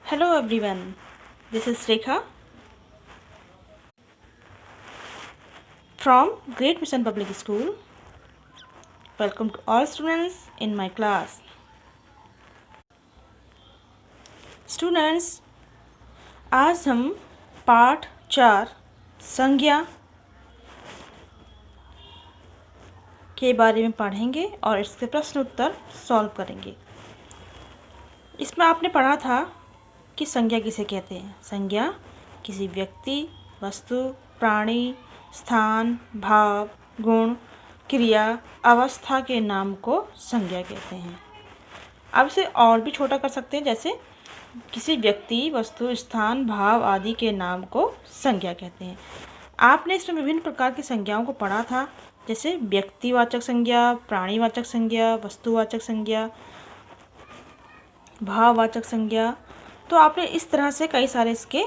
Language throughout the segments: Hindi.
Hello everyone, this is Rekha from Great Mission Public School. Welcome to all students in my class. Students, आज हम पाठ 4 संज्ञा के बारे में पढ़ेंगे और इसके प्रश्न उत्तर सॉल्व करेंगे। इसमें आपने पढ़ा था कि संज्ञा किसे कहते हैं। संज्ञा किसी व्यक्ति, वस्तु, प्राणी, स्थान, भाव, गुण, क्रिया, अवस्था के नाम को संज्ञा कहते हैं। अब इसे और भी छोटा कर सकते हैं, जैसे किसी व्यक्ति, वस्तु, स्थान, भाव आदि के नाम को संज्ञा कहते हैं। आपने इसमें विभिन्न प्रकार की संज्ञाओं को पढ़ा था, जैसे व्यक्तिवाचक संज्ञा, प्राणीवाचक संज्ञा, वस्तुवाचक संज्ञा, भाववाचक संज्ञा। तो आपने इस तरह से कई सारे इसके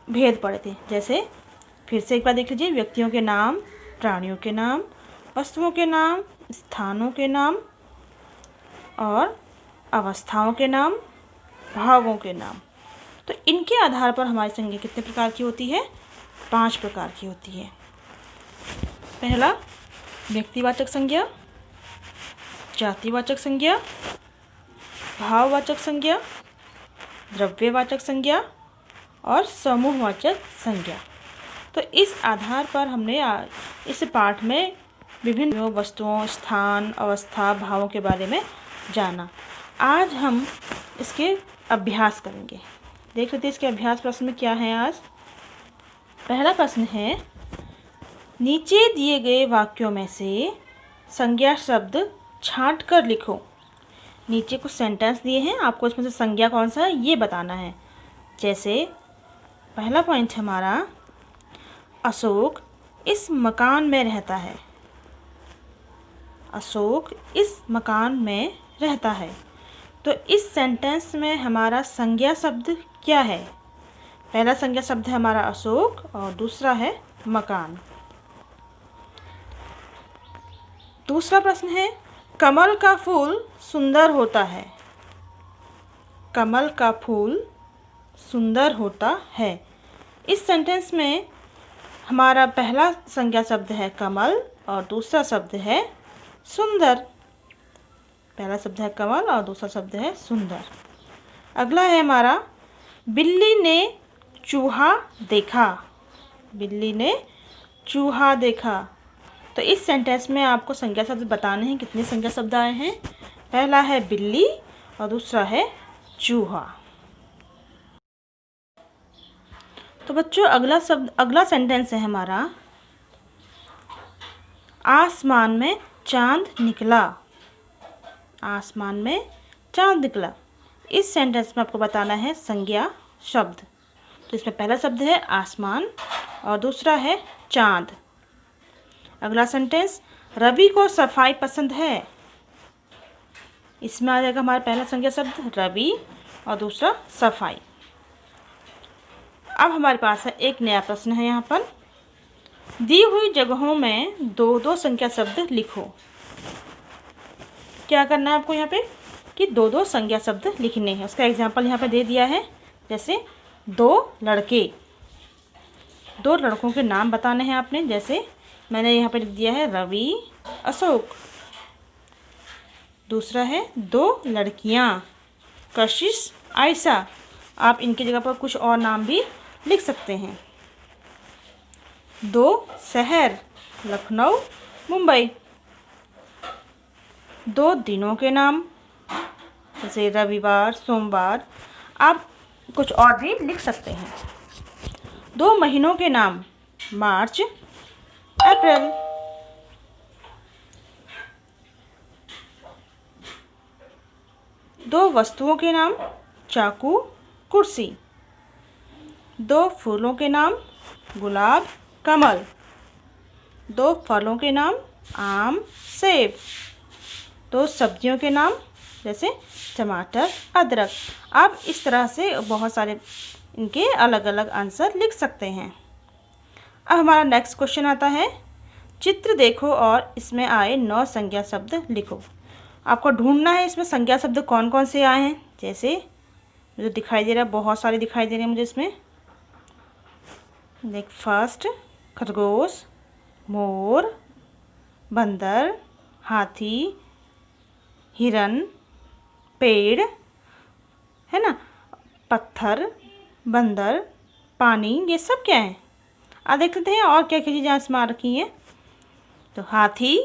भेद पढ़े थे। जैसे फिर से एक बार देख लीजिए, व्यक्तियों के नाम, प्राणियों के नाम, वस्तुओं के नाम, स्थानों के नाम और अवस्थाओं के नाम, भावों के नाम। तो इनके आधार पर हमारी संज्ञा कितने प्रकार की होती है? 5 प्रकार की होती है। पहला, व्यक्तिवाचक संज्ञा, जातिवाचक संज्ञा, भाववाचक संज्ञा, द्रव्यवाचक संज्ञा और समूहवाचक संज्ञा। तो इस आधार पर हमने इस पाठ में विभिन्न वस्तुओं, स्थान, अवस्था, भावों के बारे में जाना। आज हम इसके अभ्यास करेंगे। देख लेते हैं इसके अभ्यास प्रश्न में क्या है आज। पहला प्रश्न है, नीचे दिए गए वाक्यों में से संज्ञा शब्द छांट कर लिखो। नीचे कुछ सेंटेंस दिए हैं, आपको इसमें से संज्ञा कौन सा है ये बताना है। जैसे पहला पॉइंट हमारा, अशोक इस मकान में रहता है। अशोक इस मकान में रहता है। तो इस सेंटेंस में हमारा संज्ञा शब्द क्या है? पहला संज्ञा शब्द है हमारा अशोक और दूसरा है मकान। दूसरा प्रश्न है, कमल का फूल सुंदर होता है। कमल का फूल सुंदर होता है। इस सेंटेंस में हमारा पहला संज्ञा शब्द है कमल और दूसरा शब्द है सुंदर। पहला शब्द है कमल और दूसरा शब्द है सुंदर। अगला है हमारा, बिल्ली ने चूहा देखा। बिल्ली ने चूहा देखा। तो इस सेंटेंस में आपको संज्ञा शब्द बताने हैं। कितने संज्ञा शब्द आए हैं? पहला है बिल्ली और दूसरा है चूहा। तो बच्चों, अगला सेंटेंस है हमारा, आसमान में चांद निकला। आसमान में चांद निकला। इस सेंटेंस में आपको बताना है संज्ञा शब्द। तो इसमें पहला शब्द है आसमान और दूसरा है चांद। अगला सेंटेंस, रवि को सफाई पसंद है। इसमें आ जाएगा हमारा पहला संज्ञा शब्द रवि और दूसरा सफाई। अब हमारे पास है एक नया प्रश्न है यहाँ पर, दी हुई जगहों में 2-2 संज्ञा शब्द लिखो। क्या करना है आपको यहाँ पे कि 2-2 संज्ञा शब्द लिखने हैं। उसका एग्जाम्पल यहाँ पे दे दिया है। जैसे 2 लड़के, 2 लड़कों के नाम बताने हैं आपने। जैसे मैंने यहाँ पे लिख दिया है रवि, अशोक। दूसरा है 2 लड़कियाँ, कशिश, आयशा। आप इनकी जगह पर कुछ और नाम भी लिख सकते हैं। 2 शहर, लखनऊ, मुंबई। 2 दिनों के नाम, जैसे रविवार, सोमवार। आप कुछ और भी लिख सकते हैं। 2 महीनों के नाम, मार्च, अप्रैल। 2 वस्तुओं के नाम, चाकू, कुर्सी। 2 फूलों के नाम, गुलाब, कमल। 2 फलों के नाम, आम, सेब। 2 सब्जियों के नाम, जैसे टमाटर, अदरक। आप इस तरह से बहुत सारे इनके अलग अलग आंसर लिख सकते हैं। अब हमारा नेक्स्ट क्वेश्चन आता है, चित्र देखो और इसमें आए 9 संज्ञा शब्द लिखो। आपको ढूंढना है इसमें संज्ञा शब्द कौन कौन से आए हैं। जैसे जो दिखाई दे रहा है, बहुत सारे दिखाई दे रहे हैं मुझे इसमें। देख, फर्स्ट खरगोश, मोर, बंदर, हाथी, हिरन, पेड़, है ना, पत्थर, बंदर, पानी, ये सब क्या है? देख लेते हैं और क्या क्या चीज़ें इसमें आ रखी हैं। तो हाथी,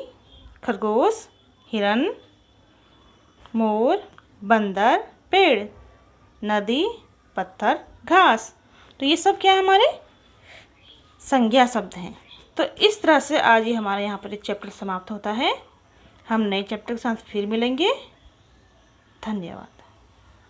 खरगोश, हिरन, मोर, बंदर, पेड़, नदी, पत्थर, घास। तो ये सब क्या है? हमारे संज्ञा शब्द हैं। तो इस तरह से आज ये हमारे यहाँ पर एक चैप्टर समाप्त होता है। हम नए चैप्टर के साथ फिर मिलेंगे। धन्यवाद।